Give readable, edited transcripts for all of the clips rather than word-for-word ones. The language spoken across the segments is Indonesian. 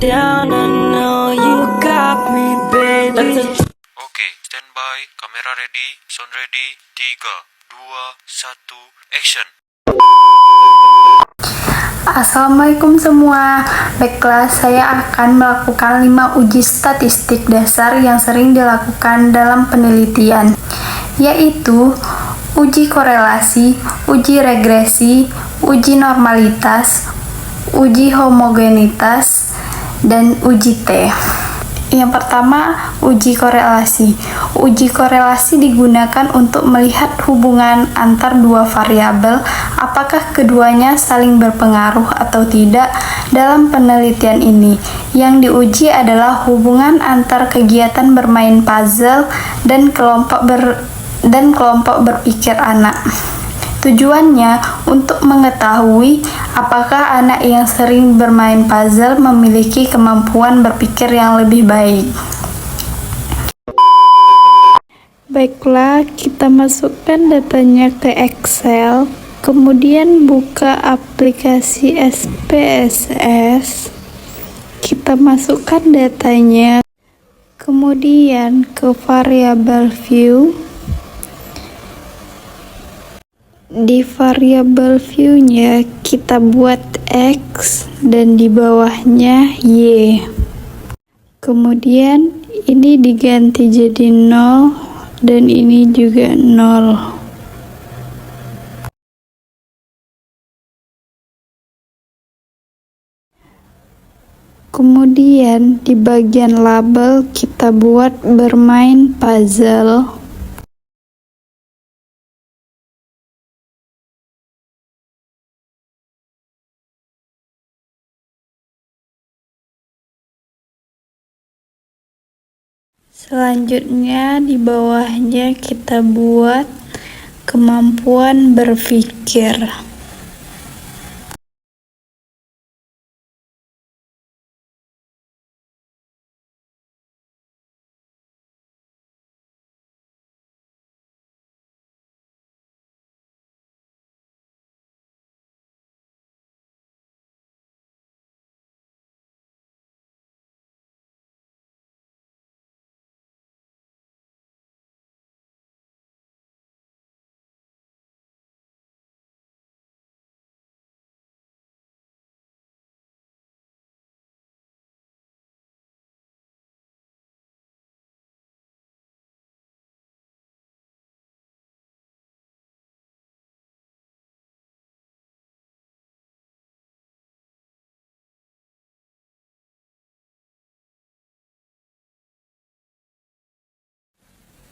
down. I know you got me, baby. Oke, standby, kamera ready, sound ready, 3, 2, 1, action. Assalamualaikum semua. Baiklah, saya akan melakukan 5 uji statistik dasar yang sering dilakukan dalam penelitian, yaitu uji korelasi, uji regresi, uji normalitas, uji homogenitas, dan uji T. Yang pertama, uji korelasi. Uji korelasi digunakan untuk melihat hubungan antar dua variabel, apakah keduanya saling berpengaruh atau tidak dalam penelitian ini. Yang diuji adalah hubungan antar kegiatan bermain puzzle dan kelompok berpikir anak. Tujuannya untuk mengetahui apakah anak yang sering bermain puzzle memiliki kemampuan berpikir yang lebih baik. Baiklah, kita masukkan datanya ke Excel, kemudian buka aplikasi SPSS, kita masukkan datanya, kemudian ke variabel view. Di variabel view-nya kita buat X dan di bawahnya Y. Kemudian ini diganti jadi 0 dan ini juga 0. Kemudian di bagian label kita buat bermain puzzle. Selanjutnya di bawahnya kita buat kemampuan berpikir.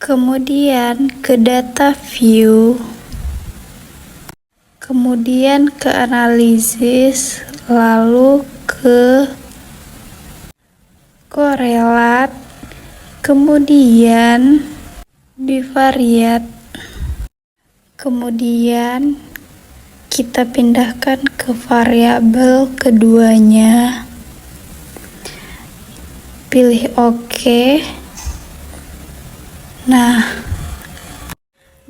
Kemudian ke data view, kemudian ke analisis, lalu ke korelat, kemudian bivariat, kemudian kita pindahkan ke variabel keduanya, pilih OK. Nah,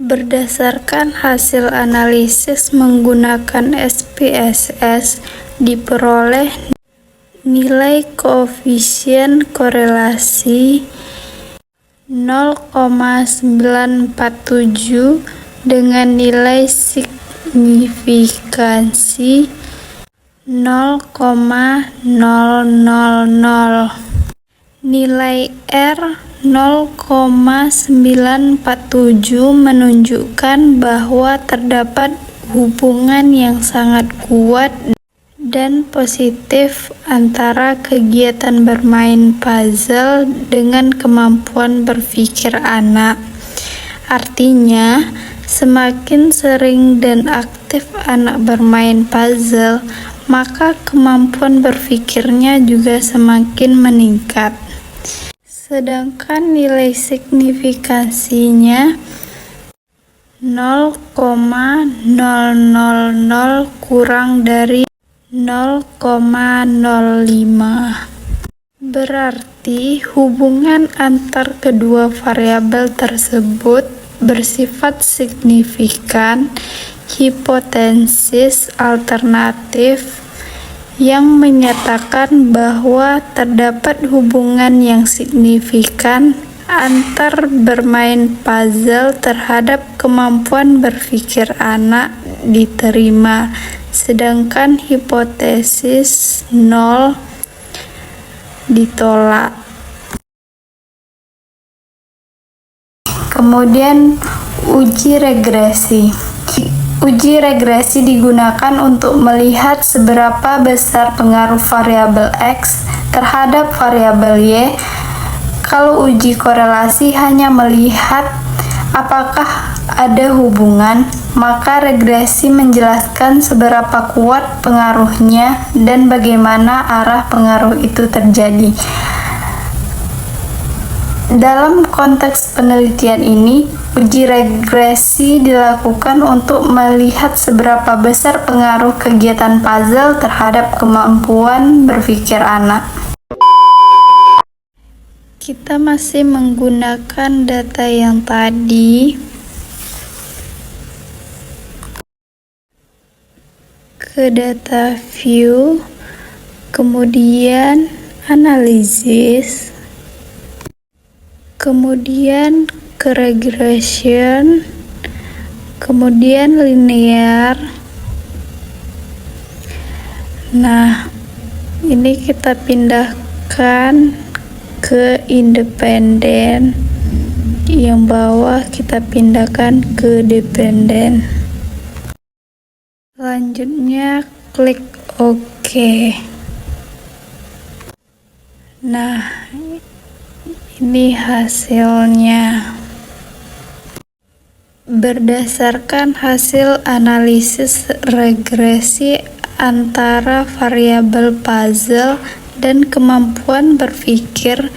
berdasarkan hasil analisis menggunakan SPSS diperoleh nilai koefisien korelasi 0,947 dengan nilai signifikansi 0,000. Nilai R 0,947 menunjukkan bahwa terdapat hubungan yang sangat kuat dan positif antara kegiatan bermain puzzle dengan kemampuan berpikir anak. Artinya, semakin sering dan aktif anak bermain puzzle, maka kemampuan berpikirnya juga semakin meningkat. Sedangkan nilai signifikansinya 0,000 kurang dari 0,05. Berarti hubungan antar kedua variabel tersebut bersifat signifikan. Hipotesis alternatif yang menyatakan bahwa terdapat hubungan yang signifikan antar bermain puzzle terhadap kemampuan berpikir anak diterima, sedangkan hipotesis nol ditolak. Kemudian uji regresi. Uji regresi digunakan untuk melihat seberapa besar pengaruh variabel X terhadap variabel Y. Kalau uji korelasi hanya melihat apakah ada hubungan, maka regresi menjelaskan seberapa kuat pengaruhnya dan bagaimana arah pengaruh itu terjadi. Dalam konteks penelitian ini, uji regresi dilakukan untuk melihat seberapa besar pengaruh kegiatan puzzle terhadap kemampuan berpikir anak. Kita masih menggunakan data yang tadi. Ke data view, kemudian analisis, kemudian ke regression, kemudian linear. Nah, ini kita pindahkan ke independen, yang bawah kita pindahkan ke dependen. Selanjutnya klik OK. Nah, ini hasilnya. Berdasarkan hasil analisis regresi antara variabel puzzle dan kemampuan berpikir,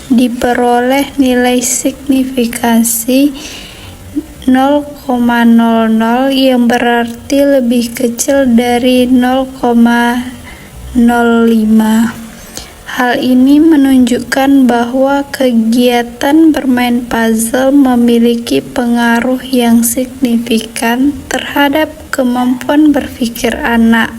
diperoleh nilai signifikansi 0,00 yang berarti lebih kecil dari 0,05. Hal ini menunjukkan bahwa kegiatan bermain puzzle memiliki pengaruh yang signifikan terhadap kemampuan berpikir anak.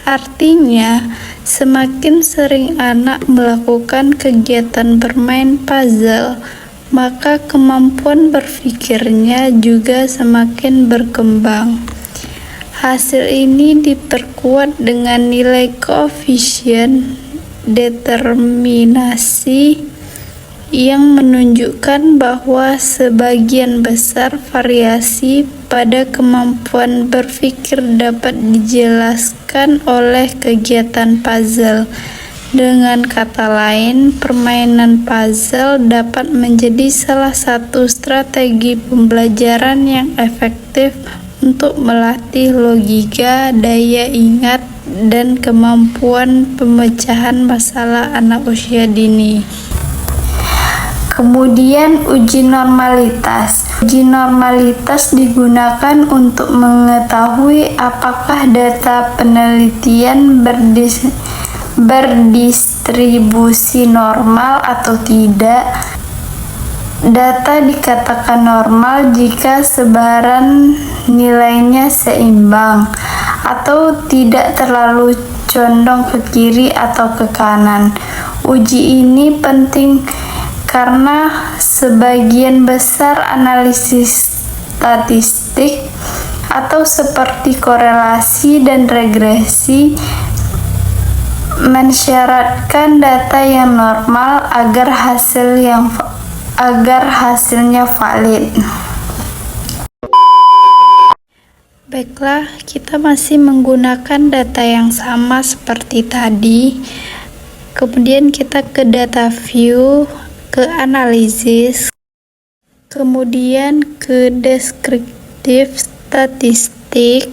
Artinya, semakin sering anak melakukan kegiatan bermain puzzle, maka kemampuan berpikirnya juga semakin berkembang. Hasil ini diperkuat dengan nilai koefisien determinasi yang menunjukkan bahwa sebagian besar variasi pada kemampuan berpikir dapat dijelaskan oleh kegiatan puzzle. Dengan kata lain, permainan puzzle dapat menjadi salah satu strategi pembelajaran yang efektif untuk melatih logika, daya ingat, dan kemampuan pemecahan masalah anak usia dini. Kemudian uji normalitas. Uji normalitas digunakan untuk mengetahui apakah data penelitian berdistribusi normal atau tidak. Data dikatakan normal jika sebaran nilainya seimbang atau tidak terlalu condong ke kiri atau ke kanan. Uji ini penting karena sebagian besar analisis statistik atau seperti korelasi dan regresi mensyaratkan data yang normal agar hasilnya valid. Baiklah, kita masih menggunakan data yang sama seperti tadi. Kemudian kita ke data view, ke analisis, kemudian ke deskriptif statistik,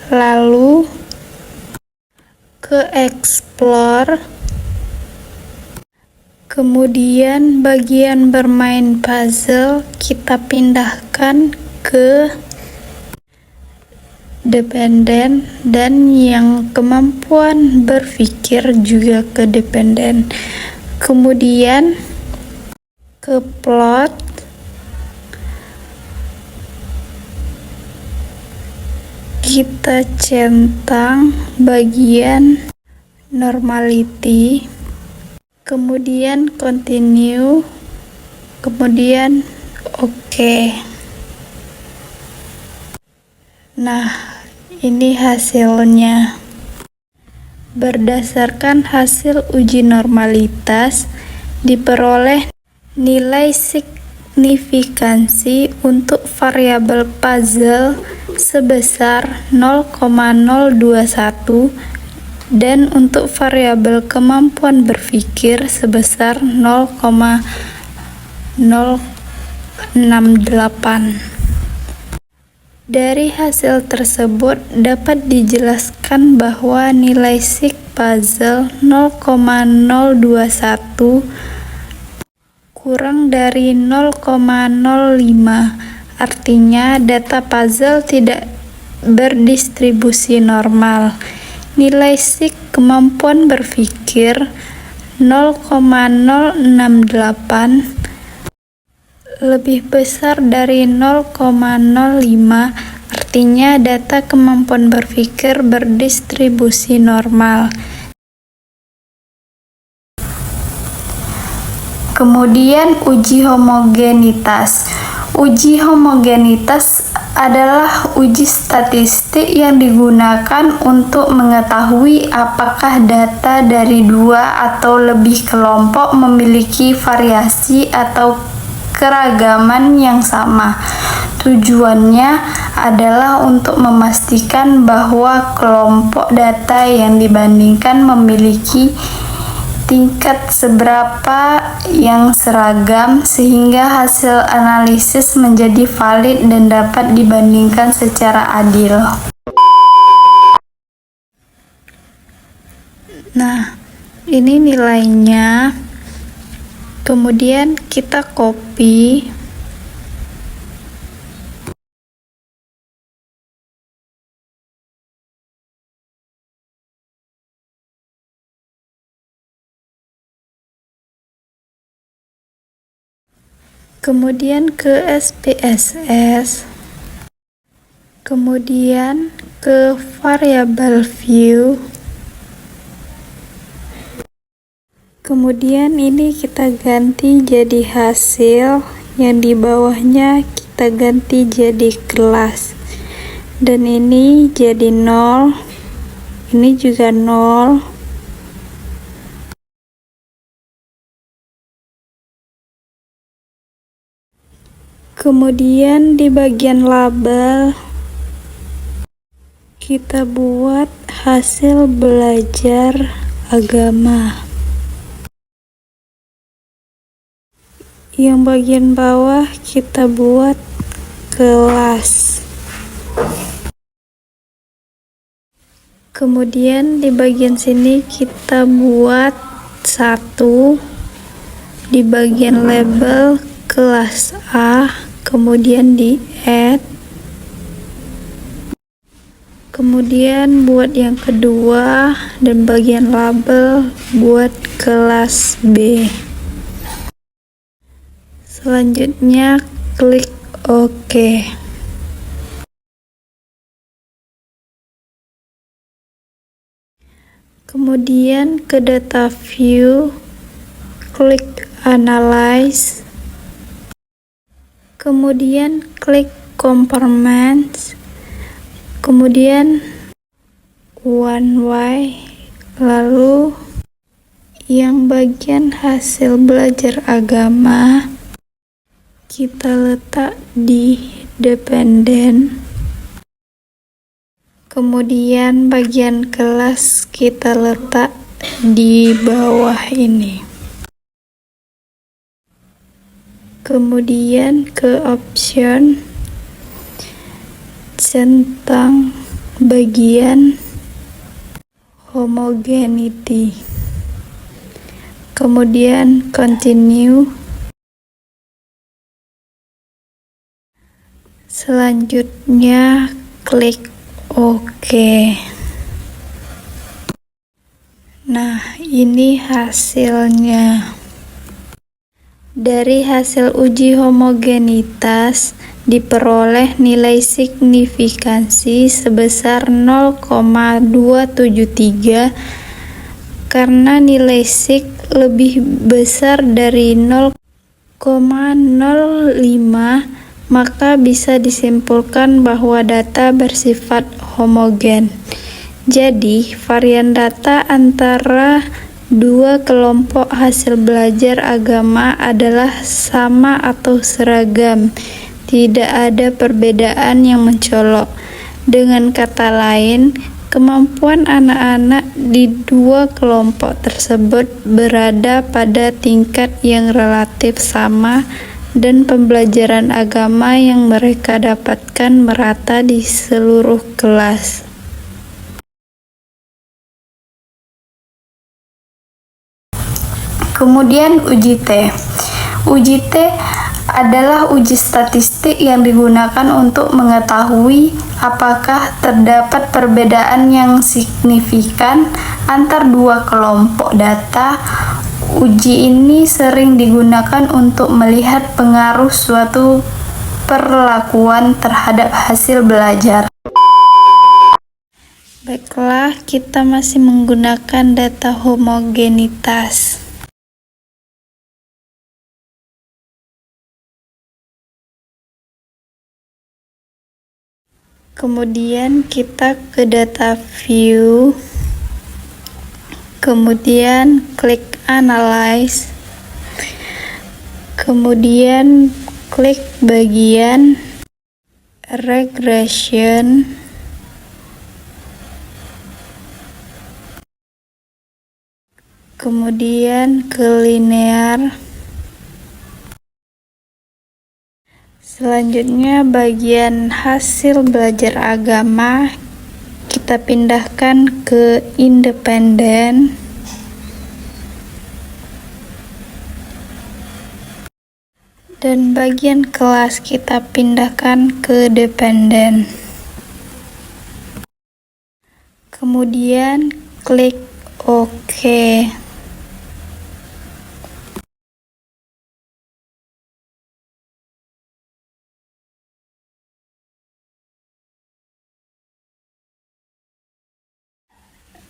lalu ke explore, kemudian bagian bermain puzzle kita pindahkan ke dependen, dan yang kemampuan berpikir juga ke dependen. Kemudian ke plot, kita centang bagian normality, kemudian continue, kemudian oke. Nah, ini hasilnya. Berdasarkan hasil uji normalitas, diperoleh nilai signifikansi untuk variabel puzzle sebesar 0,021 dan untuk variabel kemampuan berpikir sebesar 0,068. Dari hasil tersebut dapat dijelaskan bahwa nilai sig puzzle 0,021 kurang dari 0,05, artinya data puzzle tidak berdistribusi normal. Nilai sig kemampuan berpikir 0,068 lebih besar dari 0,05, artinya data kemampuan berpikir berdistribusi normal. Kemudian uji homogenitas. Uji homogenitas adalah uji statistik yang digunakan untuk mengetahui apakah data dari dua atau lebih kelompok memiliki variasi atau keragaman yang sama. Tujuannya adalah untuk memastikan bahwa kelompok data yang dibandingkan memiliki tingkat seberapa yang seragam sehingga hasil analisis menjadi valid dan dapat dibandingkan secara adil. Nah, ini nilainya. Kemudian kita copy. Kemudian ke SPSS. Kemudian ke variable view. Kemudian ini kita ganti jadi hasil, yang di bawahnya kita ganti jadi kelas, dan ini jadi 0, ini juga 0. Kemudian di bagian label kita buat hasil belajar agama. Yang bagian bawah kita buat kelas. Kemudian di bagian sini kita buat 1, di bagian label kelas A, kemudian di add. Kemudian buat yang kedua dan bagian label buat kelas B. Selanjutnya klik OK. Kemudian ke data view, klik analyze. Kemudian klik compartments. Kemudian one way, lalu yang bagian hasil belajar agama kita letak di dependen. Kemudian bagian kelas kita letak di bawah ini. Kemudian ke option, centang bagian homogeneity. Kemudian continue. Selanjutnya klik OK. Nah, ini hasilnya. Dari hasil uji homogenitas diperoleh nilai signifikansi sebesar 0,273 karena nilai sig lebih besar dari 0,05, maka bisa disimpulkan bahwa data bersifat homogen. Jadi, varian data antara dua kelompok hasil belajar agama adalah sama atau seragam. Tidak ada perbedaan yang mencolok. Dengan kata lain, kemampuan anak-anak di dua kelompok tersebut berada pada tingkat yang relatif sama dan pembelajaran agama yang mereka dapatkan merata di seluruh kelas. Kemudian uji T. Uji T adalah uji statistik yang digunakan untuk mengetahui apakah terdapat perbedaan yang signifikan antar dua kelompok data. Uji ini sering digunakan untuk melihat pengaruh suatu perlakuan terhadap hasil belajar. Baiklah, kita masih menggunakan data homogenitas. Kemudian kita ke data view, kemudian klik analyze, kemudian klik bagian regression, kemudian ke linear. Selanjutnya bagian hasil belajar agama kita pindahkan ke independen. Dan bagian kelas kita pindahkan ke dependen. Kemudian klik OK.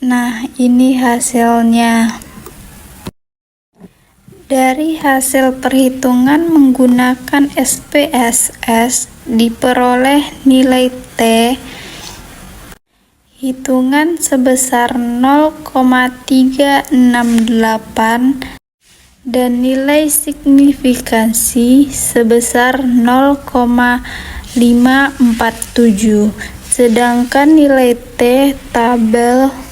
Nah, ini hasilnya. Dari hasil perhitungan menggunakan SPSS diperoleh nilai T hitungan sebesar 0,368 dan nilai signifikansi sebesar 0,547. Sedangkan nilai T tabel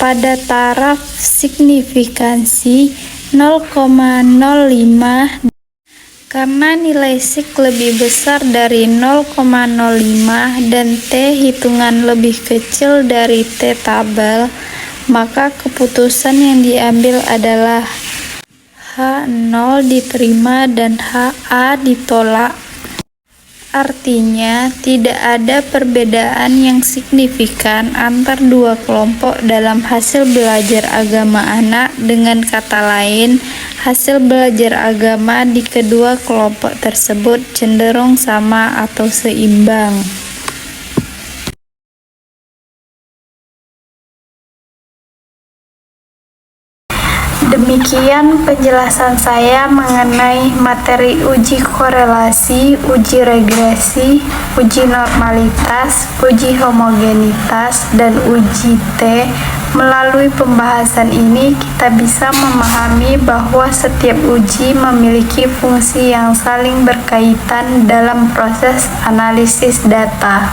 pada taraf signifikansi 0,05 karena nilai sig lebih besar dari 0,05 dan T hitungan lebih kecil dari T tabel, maka keputusan yang diambil adalah H0 diterima dan HA ditolak. Artinya, tidak ada perbedaan yang signifikan antar dua kelompok dalam hasil belajar agama anak. Dengan kata lain, hasil belajar agama di kedua kelompok tersebut cenderung sama atau seimbang. Demikian penjelasan saya mengenai materi uji korelasi, uji regresi, uji normalitas, uji homogenitas, dan uji T. Melalui pembahasan ini, kita bisa memahami bahwa setiap uji memiliki fungsi yang saling berkaitan dalam proses analisis data.